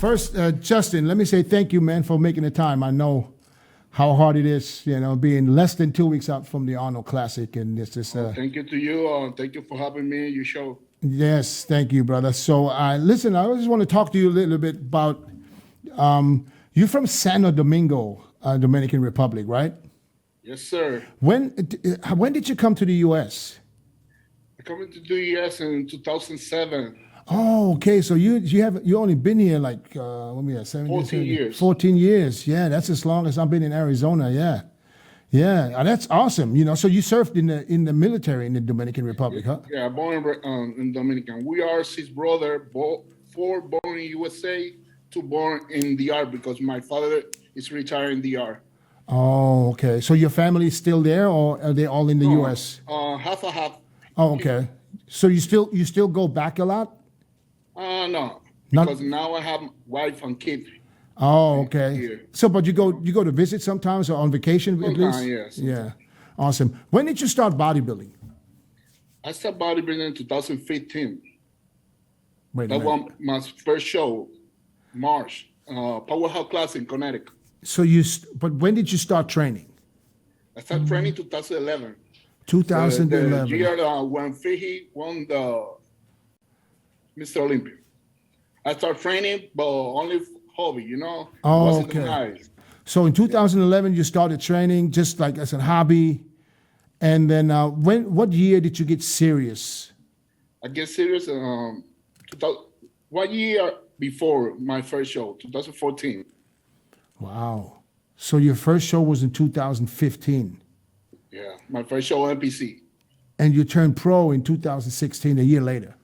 First, Justin, let me say thank you, man, for making the time. I know how hard it is, being less than 2 weeks out from the Arnold Classic. And it's just, thank you to you. Thank you for having me on your show. Yes, thank you, brother. So, listen, I just want to talk to you a little bit about, you're from Santo Domingo, Dominican Republic, right? Yes, sir. When did you come to the U.S.? I came to the U.S. in 2007. Oh, okay. So you only been here like 14 years. 14 years. Yeah, that's as long as I've been in Arizona. Yeah. Yeah, that's awesome. So you served in the military in the Dominican Republic, huh? Yeah, born in Dominican. We are 6 brothers, 4 born in USA, 2 born in DR because my father is retired in DR. Oh, okay. So your family is still there, or are they all in the US? Half a half. Oh, okay. So you still go back a lot? No, because now I have wife and kid. Oh, okay. Here. So, but you go to visit sometimes or on vacation at least? Yes. Yeah. Awesome. When did you start bodybuilding? I started bodybuilding in 2015. Wait a That minute. was my first show, March, Powerhouse Class in Connecticut. So but when did you start training? I started training 2011. 2011. The year when Fiji won the Mr. Olympia. I started training, but only hobby, Oh, wasn't okay. nice. So in 2011, you started training just like as a hobby. And then what year did you get serious? I get serious 1 year before my first show, 2014. Wow. So your first show was in 2015. Yeah, my first show NPC. And you turned pro in 2016, a year later.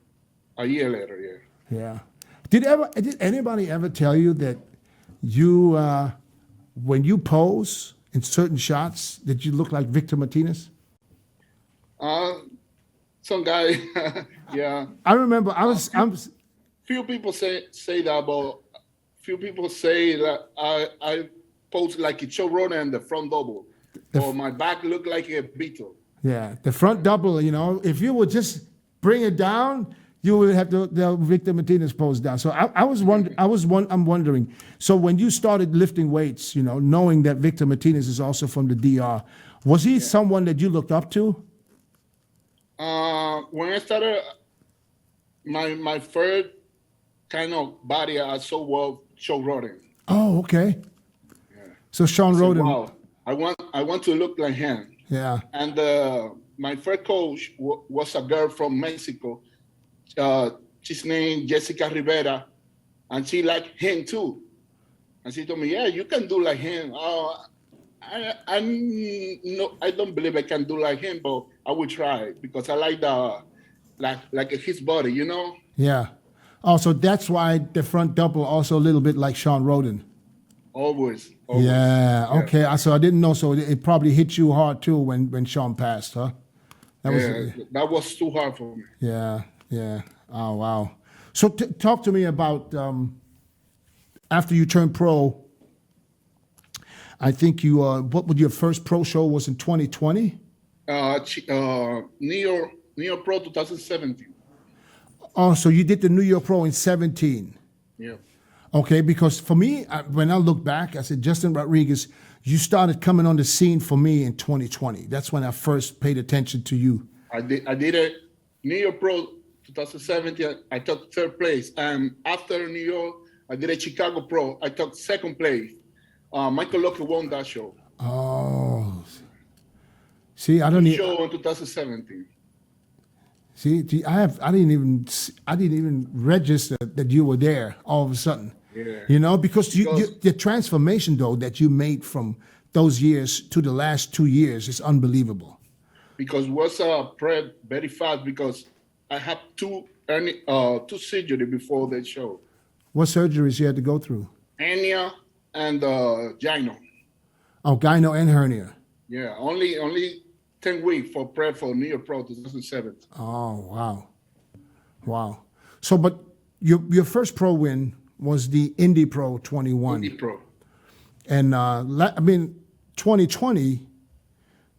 A year later, yeah. Yeah. Did anybody ever tell you that you, when you pose in certain shots, that you look like Victor Martinez? Some guy, yeah. I remember Few people say that, but few people say that I pose like a Joe Rogan in the front double, or my back look like a beetle. Yeah, the front double. If you would just bring it down, you would have the Victor Martinez pose down. So I'm wondering. So when you started lifting weights, knowing that Victor Martinez is also from the DR, was he someone that you looked up to? When I started, my first kind of body I saw was Joe Rogan. Oh, okay. Yeah. So Sean Roden. Wow, I want to look like him. Yeah. And my first coach was a girl from Mexico. She's named Jessica Rivera, and she liked him too. And she told me, "Yeah, you can do like him." I don't believe I can do like him, but I will try because I like his body, Yeah. Oh, so that's why the front double also a little bit like Sean Roden. Always. Yeah. Okay. So I didn't know. So it probably hit you hard too when Sean passed, huh? That was too hard for me. Yeah. Yeah. Oh, wow. So talk to me about after you turned pro. I think you what would your first pro show was in 2020? New York Pro 2017. Oh, so you did the New York Pro in 17. Yeah. Okay, because for me, when I look back, I said, Justin Rodriguez, you started coming on the scene for me in 2020. That's when I first paid attention to you. I did a New York Pro 2017. I took 3rd place. And after New York, I did a Chicago Pro. I took 2nd place. Michael Locke won that show. Oh. See, I don't need show in 2017. See, I didn't even register that you were there all of a sudden. Yeah. Because the transformation though that you made from those years to the last 2 years is unbelievable. Because was prep very fast because I had two surgery before that show. What surgeries you had to go through? Hernia and gyno. Oh, gyno and hernia. Yeah, only 10 weeks for prep for New York Pro 2007. Oh, wow. So, but your first pro win was the Indy Pro 21. Indy Pro. And 2020,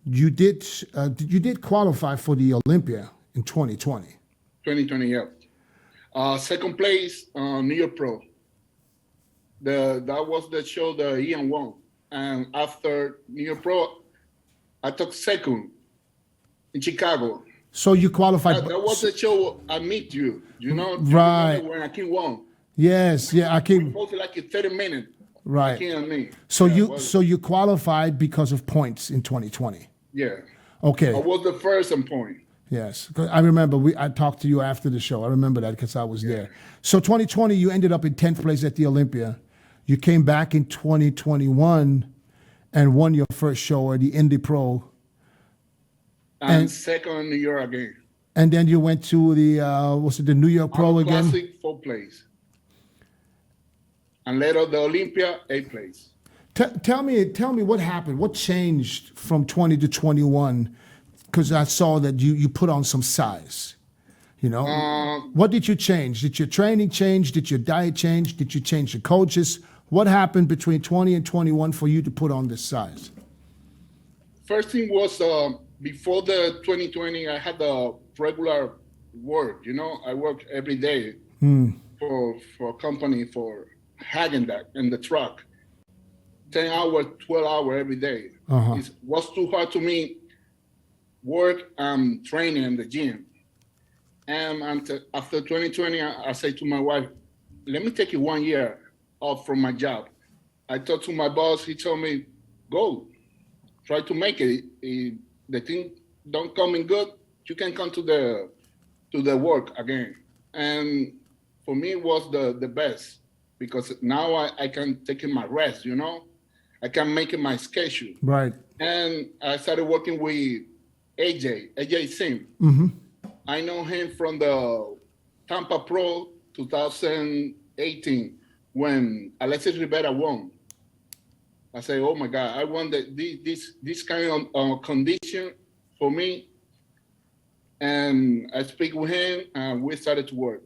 you did qualify for the Olympia in 2020. 2020, yeah. 2nd place, New York Pro. that was the show the Ian won. And after New York Pro, I took second in Chicago. So you qualified. That was the show I meet you. You know, Right. when Akeem won. Yes, yeah, I came. Both like a 30 minutes. Right. Akeem and me. So Yeah, you qualified because of points in 2020. Yeah. Okay. I was the first on point. Yes, 'cause I remember I talked to you after the show. I remember that because I was there. So 2020, you ended up in 10th place at the Olympia. You came back in 2021 and won your first show at the Indy Pro. And second in New York again. And then you went to the the New York Pro Arnold again? Classic, 4th place. And later the Olympia, 8th place. Tell me what happened. What changed from 20 to 21? Because I saw that you put on some size. You know, what did you change? Did your training change? Did your diet change? Did you change your coaches? What happened between 20 and 21 for you to put on this size? First thing was before the 2020, I had the regular work. You know, I work every day for a company for Hagendack in the truck. 10 hours, 12 hours every day. It was too hard to me work and training in the gym. And after 2020, I said to my wife, let me take it 1 year off from my job. I talked to my boss. He told me, go, try to make it. If the thing don't come in good, you can come to the work again. And for me, it was the best because now I can take my rest, you know? I can make it my schedule. Right. And I started working with AJ Sim. Mm-hmm. I know him from the Tampa Pro 2018 when Alexis Rivera won. I say, oh my God, I want this kind of condition for me. And I speak with him and we started to work.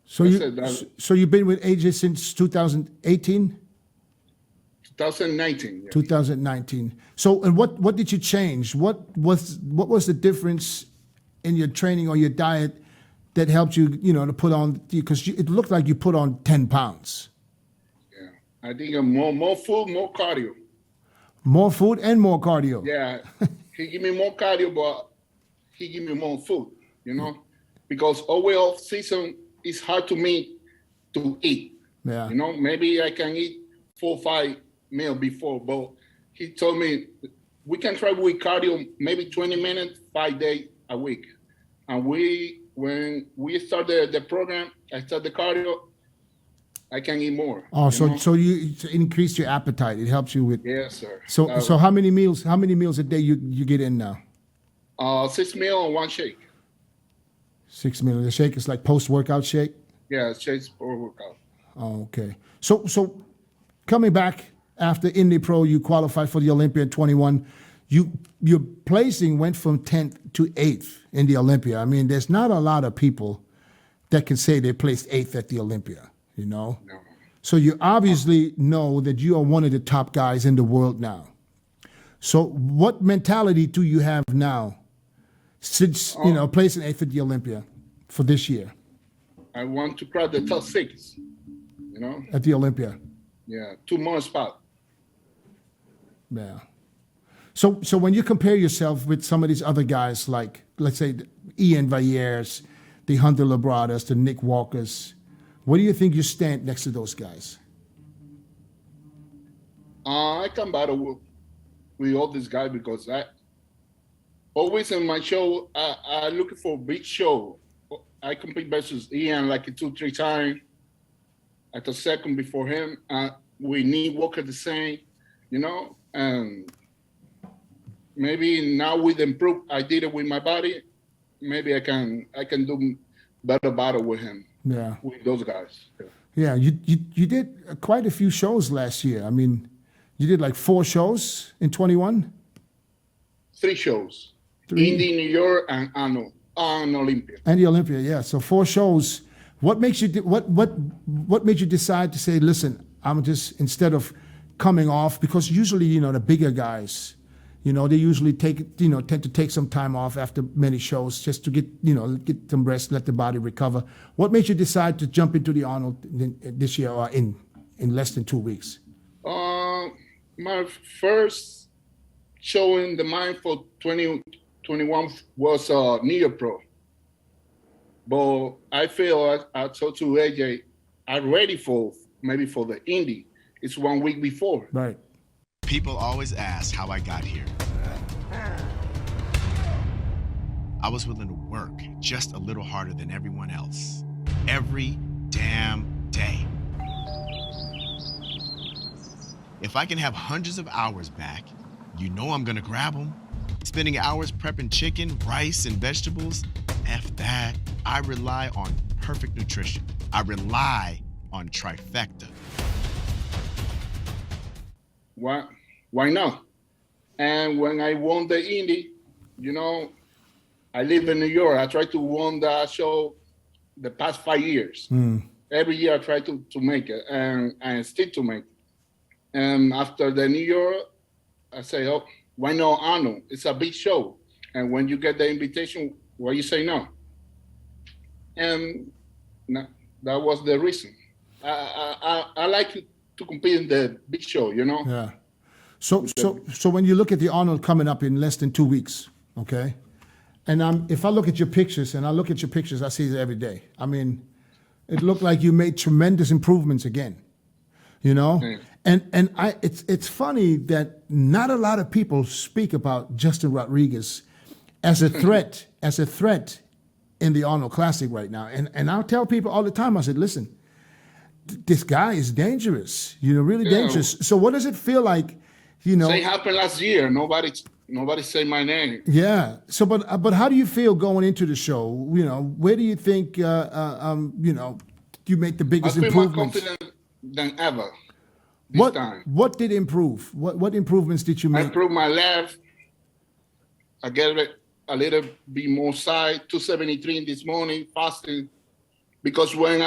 So you've been with AJ since 2018? 2019. Yeah. 2019. So, and what did you change? What was the difference in your training or your diet that helped you, to put on? Because it looked like you put on 10 pounds. Yeah, I think more food, more cardio. More food and more cardio. Yeah, he give me more cardio, but he give me more food. Because overall season is hard to me to eat. Yeah. Maybe I can eat 4 or 5 meals before, but he told me we can try with cardio maybe 20 minutes, 5 days a week. And when we start the program, I start the cardio, I can eat more. Oh, so you increase your appetite. It helps you with. Yes, sir. So how many meals a day you get in now? 6 meals and 1 shake. 6 meals. The shake is like post-workout shake? Yeah, shakes for workout. Oh, okay. So coming back after Indy Pro, you qualified for the Olympia in 21. Your placing went from 10th to 8th in the Olympia. I mean, there's not a lot of people that can say they placed 8th at the Olympia, No. So you obviously know that you are one of the top guys in the world now. So what mentality do you have now since, placing 8th at the Olympia for this year? I want to crack the top 6, At the Olympia. Yeah, 2 more spots. Yeah. So when you compare yourself with some of these other guys, like, let's say, Ian Valliers, the Hunter Labradas, the Nick Walkers, where do you think you stand next to those guys? I can battle with all these guys because I always in my show, I looking for a big show. I compete versus Ian like 2-3 times. At the second before him, we need Walker the same, and maybe now with improve, I did it with my body. Maybe I can do better battle with him. Yeah, with those guys. Yeah, you did quite a few shows last year. I mean, you did like 4 shows in 21. 3 shows: 3. Indy, New York, and Arnold, and Olympia. And the Olympia, yeah. So 4 shows. What makes you what made you decide to say, listen, I'm just, instead of coming off, because usually the bigger guys, They usually tend to take some time off after many shows just to get some rest, let the body recover. What made you decide to jump into the Arnold this year or in less than 2 weeks? My first show in the mind for 2021 was New York Pro. But I feel, I told to AJ, I'm ready for the Indy. It's 1 week before. Right. People always ask how I got here. I was willing to work just a little harder than everyone else. Every damn day. If I can have hundreds of hours back, I'm gonna grab them. Spending hours prepping chicken, rice, and vegetables, F that. I rely on perfect nutrition. I rely on trifecta. Why not? And when I won the Indy, I live in New York. I tried to win that show the past 5 years. Every year I try to make it and still to make it. And after the New York, I say, oh, why not Arnold? It's a big show. And when you get the invitation, why you say no? And that was the reason. I like to compete in the big show, Yeah. So when you look at the Arnold coming up in less than 2 weeks, okay? And if I look at your pictures, I see it every day. I mean, it looked like you made tremendous improvements again, Mm. And it's funny that not a lot of people speak about Justin Rodriguez as a threat, in the Arnold Classic right now. And I'll tell people all the time, I said, listen, this guy is dangerous, really dangerous. So what does it feel like, It happened last year. Nobody say my name. Yeah. So, but how do you feel going into the show? Where do you think, you make the biggest I feel improvements? more confident than ever this time. What did improve? What improvements did you I make? improved my left. I get a little bit more side, 273 this morning, fasting. Because when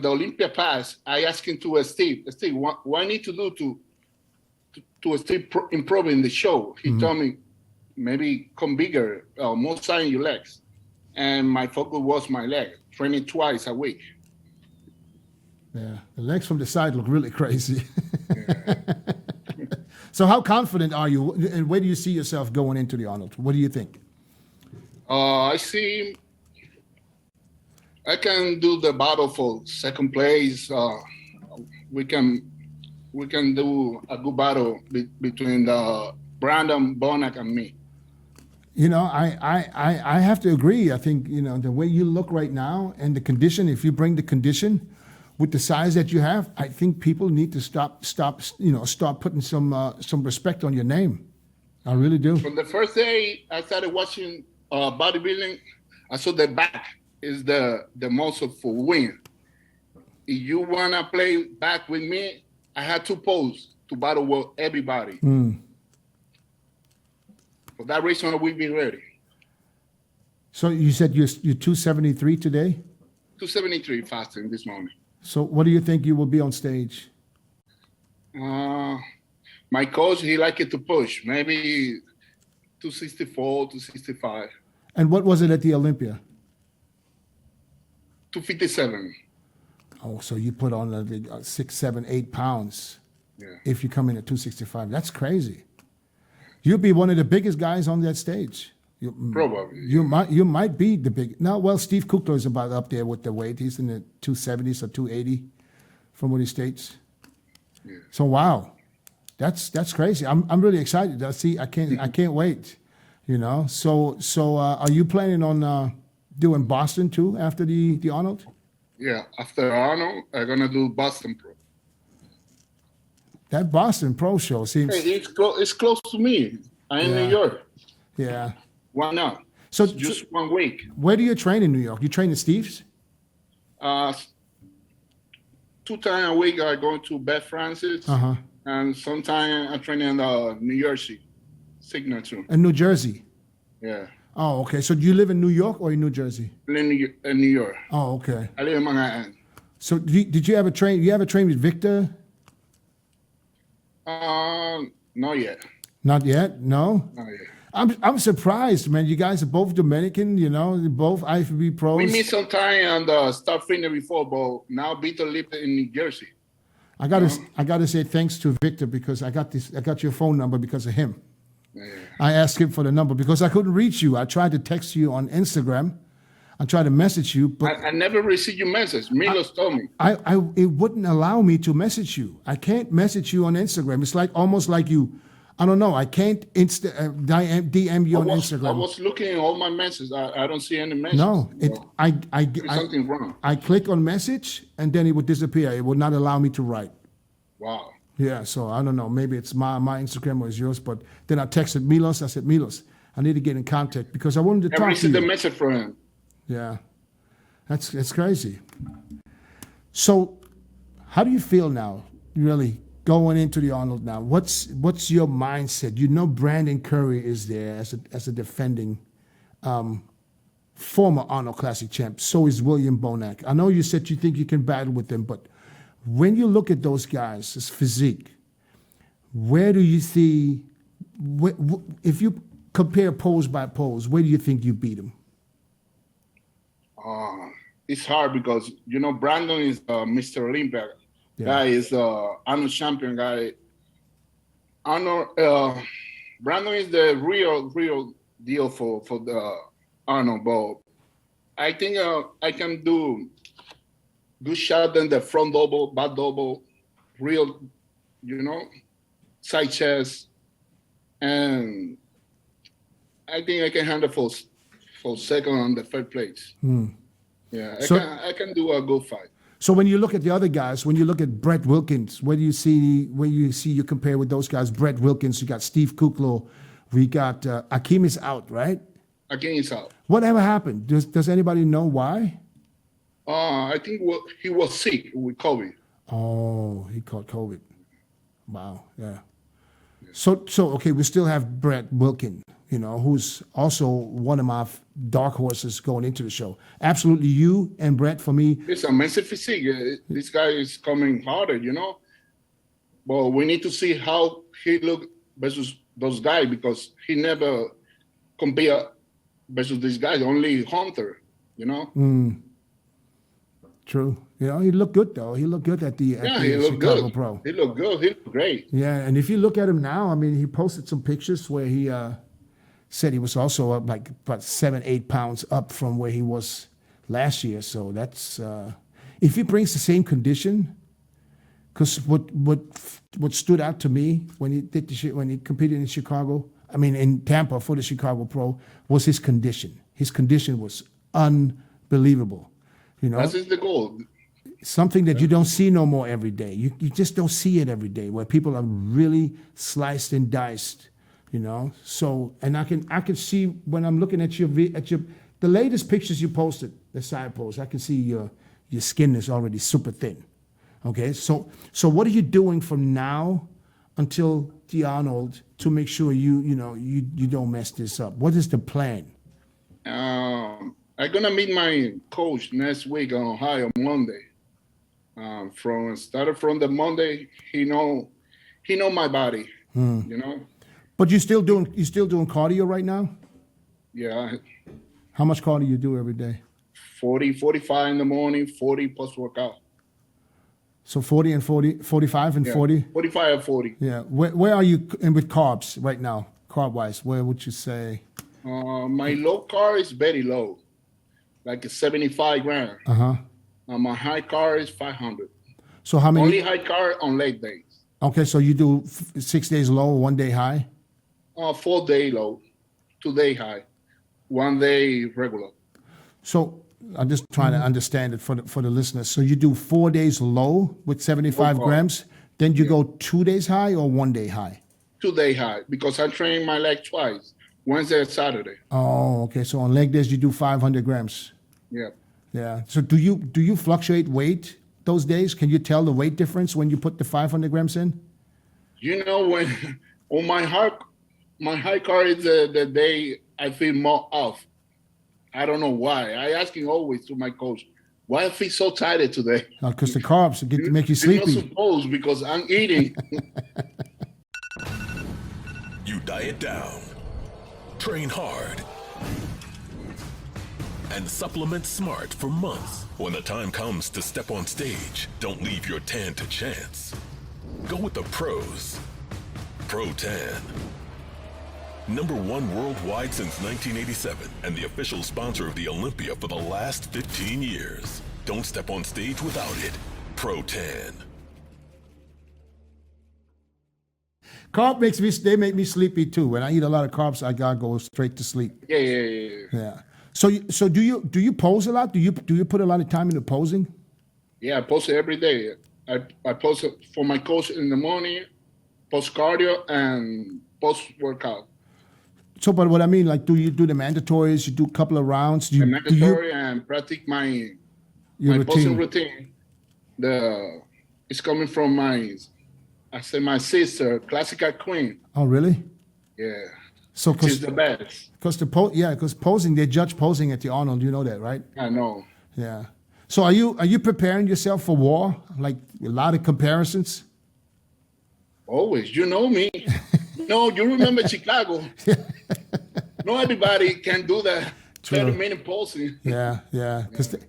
the Olympia passed, I asked him to Steve, what I need to do to still improve in the show? He told me, maybe come bigger, more side in your legs. And my focus was my leg, training twice a week. Yeah, the legs from the side look really crazy. So how confident are you, and where do you see yourself going into the Arnold? What do you think? I see I can do the battle for second place. We can do a good battle between Brandon, Bonak, and me. I have to agree. I think, the way you look right now and the condition, if you bring the condition with the size that you have, I think people need to start putting some respect on your name. I really do. From the first day I started watching bodybuilding, I saw the back is the muscle for win. If you wanna play back with me, I had to pose to battle with everybody. For that reason, I will be ready. So you said you're 273 today? 273 fasting this morning. So what do you think you will be on stage? My coach, he liked it to push, maybe 264, 265. And what was it at the Olympia? 257. Oh, so you put on 6, 7, 8 pounds. Yeah. If you come in at 265. That's crazy. You'll be one of the biggest guys on that stage. Probably. You might be the big. Now, well, Steve Kukla is about up there with the weight. He's in the 270s or 280 from what he states. Yeah. So wow, that's crazy. I'm really excited. I can't wait. So are you planning on doing Boston too after the Arnold? Yeah, after Arnold, I'm gonna do Boston Pro. That Boston Pro show seems. Hey, it's close to me. I'm in New York. Yeah. Why not? So just 1 week. Where do you train in New York? You train at Steve's? 2 times a week I go to Beth Francis, and sometimes I train in New Jersey, Signature. In New Jersey? Yeah. Oh, okay. So do you live in New York or in New Jersey? In New York. Oh, okay. I live in Manhattan. So did you ever train? You ever train with Victor? Not yet. Not yet? No? Not yet. I'm surprised, man. You guys are both Dominican, you know, both IFBB pros. We meet sometime and start training before, but now Vito lives in New Jersey. I gotta say thanks to Victor because I got your phone number because of him. Yeah. I asked him for the number because I couldn't reach you. I tried to text you on Instagram. I tried to message you, but I never received your message. Milos told me. it wouldn't allow me to message you. I can't message you on Instagram. It's like almost like you. I don't know. I can't DM you on Instagram. I was looking at all my messages. I don't see any messages. No, There's something wrong. I click on message and then it would disappear. It would not allow me to write. Wow. Yeah, so I don't know. Maybe it's my Instagram or it's yours. But then I texted Milos. I said, Milos, I need to get in contact because I wanted to I talk to received you. the message from him. Yeah, that's crazy. So, how do you feel now? Really going into the Arnold now. What's your mindset? You know, Brandon Curry is there as a defending former Arnold Classic champ. So is William Bonac. I know you said you think you can battle with them, but when you look at those guys, his physique, where do you see? If you compare pose by pose, where do you think you beat him? It's hard because, you know, Brandon is Mr. Olympia. Yeah. Guy is Arnold champion guy. Arnold, Brandon is the real deal for the Arnold. But I think I can do good shot in the front double, back double, real, you know, side chest, and I think I can handle for second on the third place. Yeah, I can do a good fight. So when you look at the other guys, when you look at Brett Wilkins, where you compare with those guys? Brett Wilkins, you got Steve Kuklo, we got Akeem is out, right? Akeem is out. Whatever happened? Does anybody know why? I think he was sick with COVID. Oh, he caught COVID. Wow, yeah. So okay, we still have Brett Wilkins, you know, who's also one of my dark horses going into the show. Absolutely, you and Brett for me. It's a massive physique. This guy is coming harder, you know. But we need to see how he look versus those guys because he never compare versus these guys. Only Hunter, you know. True. You know, he looked good though. He looked good at the he looked Chicago good. Pro. He looked good. He looked great. Yeah, and if you look at him now, I mean, he posted some pictures where he said he was also up like about 7-8 pounds up from where he was last year. So that's if he brings the same condition. Because what stood out to me when he competed in Chicago, I mean in Tampa for the Chicago Pro, was his condition. His condition was unbelievable. You know, That is the goal. Something that you don't see no more every day. You just don't see it every day where people are really sliced and diced, you know. So, and I can see when I'm looking at the latest pictures you posted, the side post, I can see your skin is already super thin. Okay, so what are you doing from now until the Arnold to make sure you don't mess this up? What is the plan? I'm gonna meet my coach next week on Ohio Monday. Started from the Monday, he know my body, you know. But you still doing cardio right now? Yeah, How much cardio you do every day? 40, 45 in the morning, 40 post workout. So 40 and 40, 45 and Yeah, 40? 45 and 40. Yeah. Where are you in with carbs right now, carb-wise? Where would you say? My low carb is very low, like 75 grams. Uh-huh. My high carb is 500. So how many? Only high carb on leg days. Okay, so you do 6 days low, 1 day high? 4 day low, 2 day high, 1 day regular. So I'm just trying to understand it for the listeners. So you do 4 days low with 75 Low carb. grams, then you go 2 days high or 1 day high? 2 day high because I train my leg twice, Wednesday and Saturday. Oh, okay. So on leg days you do 500 grams. Yeah. Yeah. So do you fluctuate weight those days? Can you tell the weight difference when you put the 500 grams in? You know, when on my high carb is the day I feel more off. I don't know why. I asking always to my coach, why I feel so tired today? Because the carbs make you You're not sleepy. supposed because I'm eating. You diet down, train hard, and supplement smart for months. When the time comes to step on stage, don't leave your tan to chance. Go with the pros. Pro Tan. #1 worldwide since 1987 and the official sponsor of the Olympia for the last 15 years. Don't step on stage without it. Pro Tan. Carb they make me sleepy too. When I eat a lot of carbs, I gotta go straight to sleep. Yeah. So do you pose a lot? Do you put a lot of time into posing? Yeah, I post it every day. I post it for my coach in the morning, post cardio and post workout. So, but what I mean, like, do you do the mandatories? You do a couple of rounds? The mandatory and practice my posing routine. It's coming from my sister, classical queen. Oh, really? Yeah. So, she's the best. Because posing, they judge posing at the Arnold. You know that, right? I know. Yeah. So, are you preparing yourself for war? Like a lot of comparisons? Always. You know me. No, you remember Chicago. Not everybody can do that. 30-minute posing. Yeah.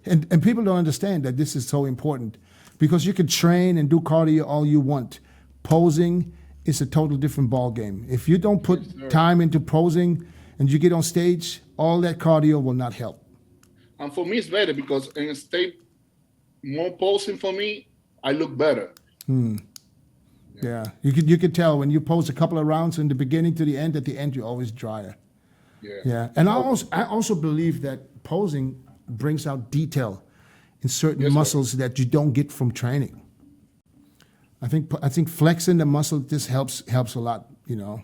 And people don't understand that this is so important because you can train and do cardio all you want. Posing is a total different ball game. If you don't put time into posing and you get on stage, all that cardio will not help. And for me, it's better because instead more posing for me, I look better. Yeah, you could tell when you pose a couple of rounds in the beginning to the end. At the end, you're always drier. Yeah. And I also believe that posing brings out detail in certain muscles that you don't get from training. I think flexing the muscle just helps a lot. You know.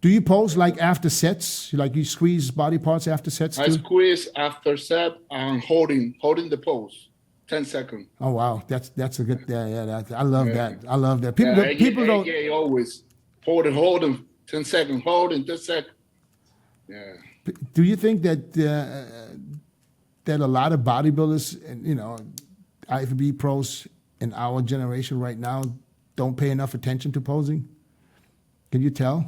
Do you pose like after sets? Like you squeeze body parts after sets? I squeeze after set and holding the pose. 10 seconds. Oh wow, that's a good. I love that. I love that. People don't. Yeah, always hold them. 10 seconds. Holding 10 seconds. Yeah. Do you think that that a lot of bodybuilders, and IFBB pros in our generation right now don't pay enough attention to posing? Can you tell?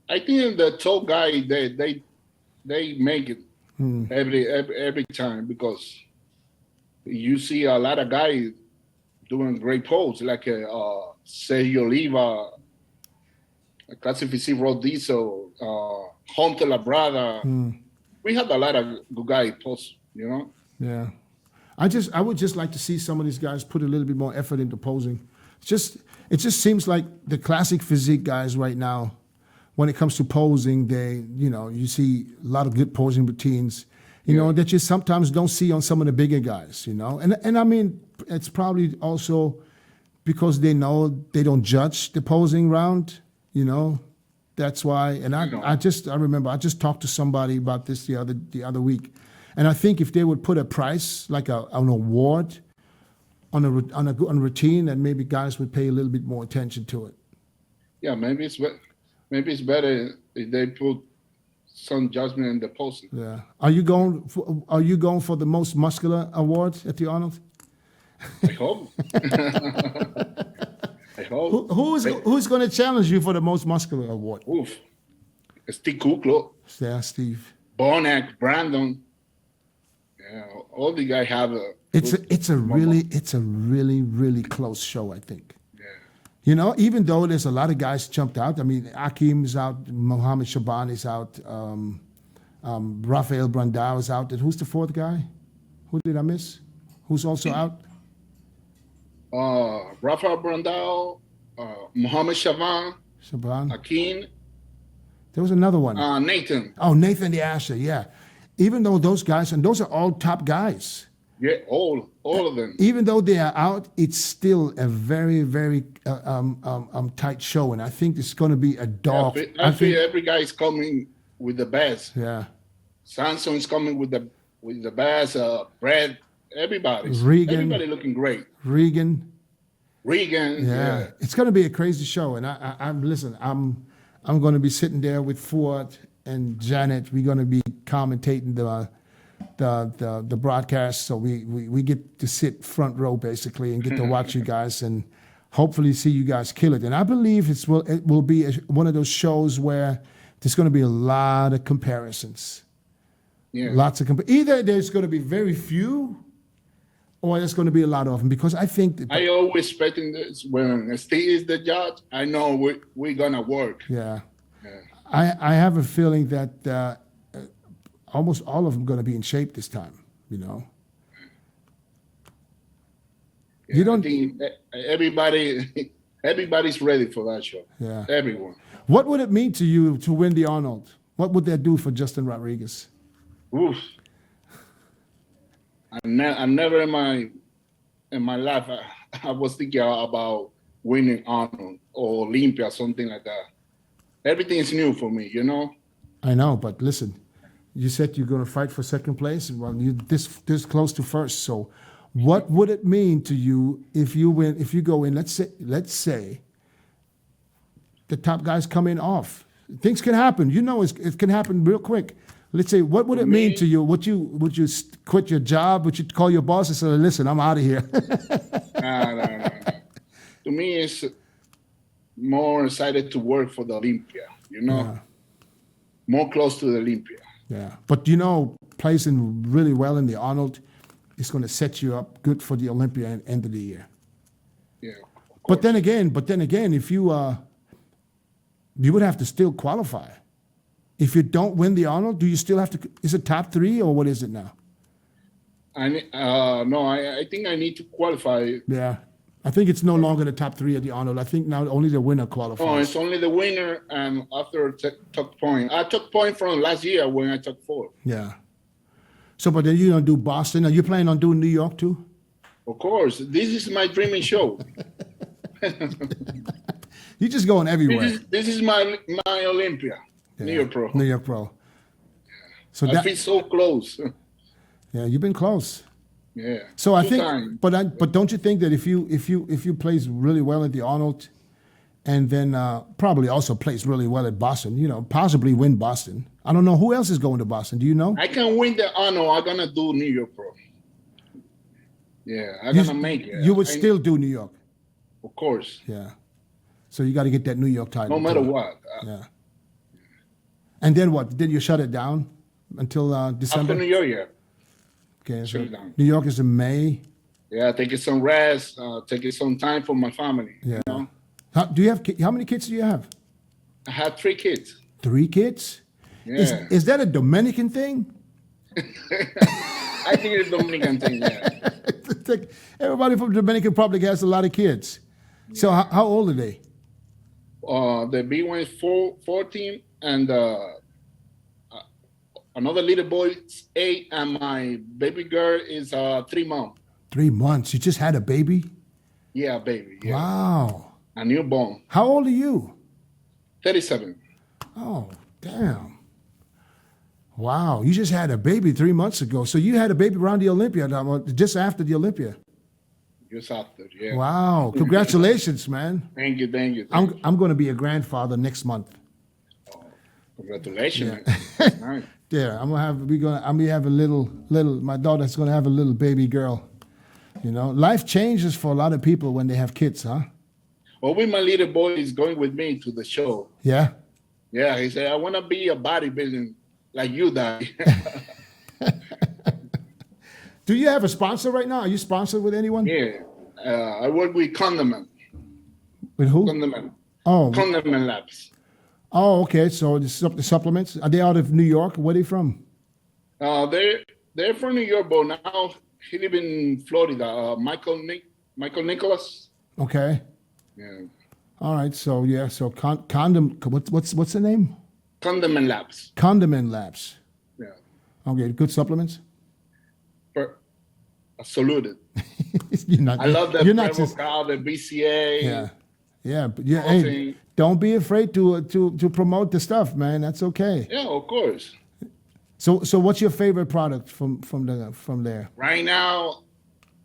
I think the top guy they make it every time because you see a lot of guys doing great pose like Sergio Oliva, Classic Physique Road Diesel, Hunter Labrada. We have a lot of good guys pose, Yeah. I would just like to see some of these guys put a little bit more effort into posing. It just seems like the classic physique guys right now, when it comes to posing, you see a lot of good posing routines, that you sometimes don't see on some of the bigger guys, And I mean, it's probably also because they know they don't judge the posing round, That's why. And I remember I just talked to somebody about this the other week, and I think if they would put a price, like an award, on a routine, and maybe guys would pay a little bit more attention to it. Yeah, maybe it's better if they put some judgment in the posing. Yeah. Are you going for the most muscular award at the Arnold? I hope. I hope. Who's going to challenge you for the most muscular award? Oof. Steve Kuklo. Yeah, Steve. Bonak, Brandon. Yeah, all the guys have a. It's a really, really close show, I think. Yeah. Even though there's a lot of guys jumped out. I mean, Akim is out, Mohammed Shaban is out, Rafael Brandao is out. And who's the fourth guy? Who did I miss? Who's also out? Rafael Brandao, Mohammed Shaban, Akim. There was another one. Nathan. Oh, Nathan the Asher, yeah. Even though those guys, and those are all top guys. Yeah, all of them. Even though they are out, it's still a very, very tight show, and I think it's going to be a dog. Yeah, I feel every guy is coming with the best. Yeah. Samson is coming with the best. Brad, everybody looking great. Regan. Yeah. It's going to be a crazy show, and I'm going to be sitting there with Ford and Janet. We're going to be commentating the broadcast, so we get to sit front row basically and get to watch you guys, and hopefully see you guys kill it. And I believe it will be one of those shows where there's going to be a lot of comparisons. Yeah. Lots of either there's going to be very few, or there's going to be a lot of them, because I think I always expecting this when Steve is the judge. I know we're gonna work. Yeah. I have a feeling that almost all of them are going to be in shape this time. You know. Yeah, You don't. I think everybody's ready for that show. Yeah. Everyone. What would it mean to you to win the Arnold? What would that do for Justin Rodriguez? Oof. I never in my life I was thinking about winning Arnold or Olympia, something like that. Everything is new for me, you know. I know, but listen, you said you're going to fight for second place. Well, you this close to first. So, what would it mean to you if you win? If you go in, let's say, the top guys come in off. Things can happen. You know, it can happen real quick. Let's say, what would it mean to you? Would you quit your job? Would you call your boss and say, "Listen, I'm out of here"? No. To me, it's more excited to work for the Olympia. You know, Yeah. more close to the Olympia. Yeah, but placing really well in the Arnold is going to set you up good for the Olympia at the end of the year. Yeah. But then again, if you would have to still qualify. If you don't win the Arnold, do you still have to? Is it top 3 or what is it now? I think I need to qualify. Yeah, I think it's no longer the top 3 of the Arnold. I think now only the winner qualifies. Oh, it's only the winner and after took point. I took point from last year when I took 4. Yeah. So, but then you don't do Boston. Are you planning on doing New York too? Of course, this is my dreaming show. You're just going everywhere. This is my Olympia. Yeah. New York Pro. New York Pro. So I feel so close. Yeah, you've been close. Yeah. So I think, Time. but don't you think that if you plays really well at the Arnold, and then probably also plays really well at Boston, you know, possibly win Boston. I don't know who else is going to Boston. Do you know? I can win the Arnold. I'm gonna do New York Pro. Yeah, I'm gonna make it. You would still do New York. Of course. Yeah. So you got to get that New York title. No matter too. what. Yeah. And then what? Then you shut it down until December? After New York, yeah. Okay. Shut So it down. New York is in May. Yeah, taking some rest, taking some time for my family. Yeah. You know? How many kids do you have? I have 3 kids. 3 kids? Yeah. Is that a Dominican thing? I think it's Dominican thing, yeah. It's like everybody from Dominican Republic has a lot of kids. So how old are they? The big one is 14, and another little boy is 8, and my baby girl is 3 months. 3 months. You just had a baby? Yeah, baby. Yeah. Wow. A newborn. How old are you? 37. Oh, damn. Wow. You just had a baby 3 months ago. So you had a baby around the Olympia, just after the Olympia. Just after, yeah. Wow. Congratulations, man. Thank you. I'm going to be a grandfather next month. Congratulations. Man. Nice. Yeah, I'm gonna have a little. My daughter's gonna have a little baby girl. You know, life changes for a lot of people when they have kids, huh? Well, with my little boy is going with me to the show. Yeah. Yeah, he said, I want to be a bodybuilding like you, Daddy. Do you have a sponsor right now? Are you sponsored with anyone? Yeah, I work with Condiment. With who? Condiment. Oh. Condiment Labs. Oh, okay. So the supplements, are they out of New York? Where are they from? They're from New York, but now he live in Florida. Michael Nicholas. Okay. Yeah. All right. So yeah. So condom. What's the name? Condiment Labs. Condiment Labs. Yeah. Okay. Good supplements. Saluted. You're not, I love that you're not just, Prevocal, the BCA. Yeah. Yeah. But yeah. Hey, don't be afraid to promote the stuff, man. That's okay. Yeah, of course. So what's your favorite product from there? Right now,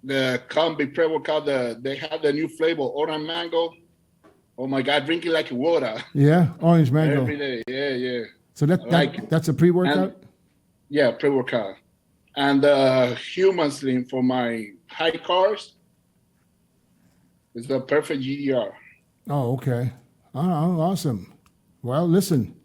the Combi Prevocal, they have the new flavor, orange mango. Oh my God, drink it like water. Yeah, orange mango. Every day, yeah. So that's a pre-workout? Yeah, pre-workout. And Human Slim for my high carbs. It's the perfect GDR. Oh, okay. Oh, awesome. Well, listen,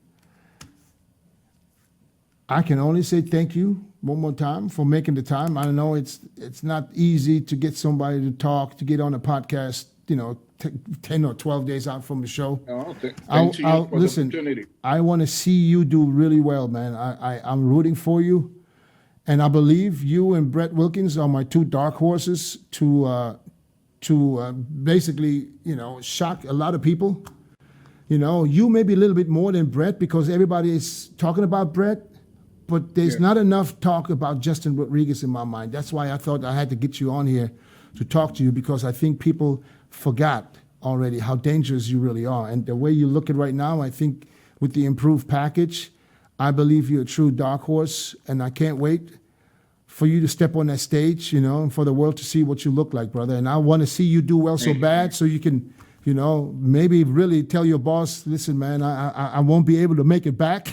I can only say thank you one more time for making the time. I know it's not easy to get somebody to talk, to get on a podcast, 10 or 12 days out from the show. Oh, thank you for listen, the opportunity. I want to see you do really well, man. I'm rooting for you. And I believe you and Brett Wilkins are my two dark horses to basically, shock a lot of people. You may be a little bit more than Brett because everybody is talking about Brett, but there's not enough talk about Justin Rodriguez in my mind. That's why I thought I had to get you on here to talk to you, because I think people forgot already how dangerous you really are. And the way you look at right now, I think with the improved package, I believe you're a true dark horse, and I can't wait for you to step on that stage, and for the world to see what you look like, brother. And I want to see you do well so bad so you can, maybe really tell your boss, listen, man, I won't be able to make it back.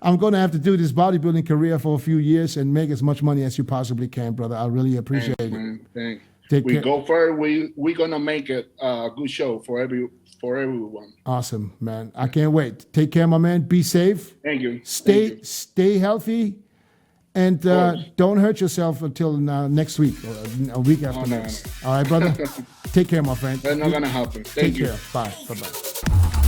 I'm going to have to do this bodybuilding career for a few years and make as much money as you possibly can, brother. I really appreciate it. Thanks. Take care. Go for it. We're going to make it a good show for everyone. Awesome, man. I can't wait. Take care, my man. Be safe. Thank you. Stay healthy. And don't hurt yourself until next week or a week after next. All right, brother? Take care, my friend. That's not going to happen. Take care. Bye. Bye-bye.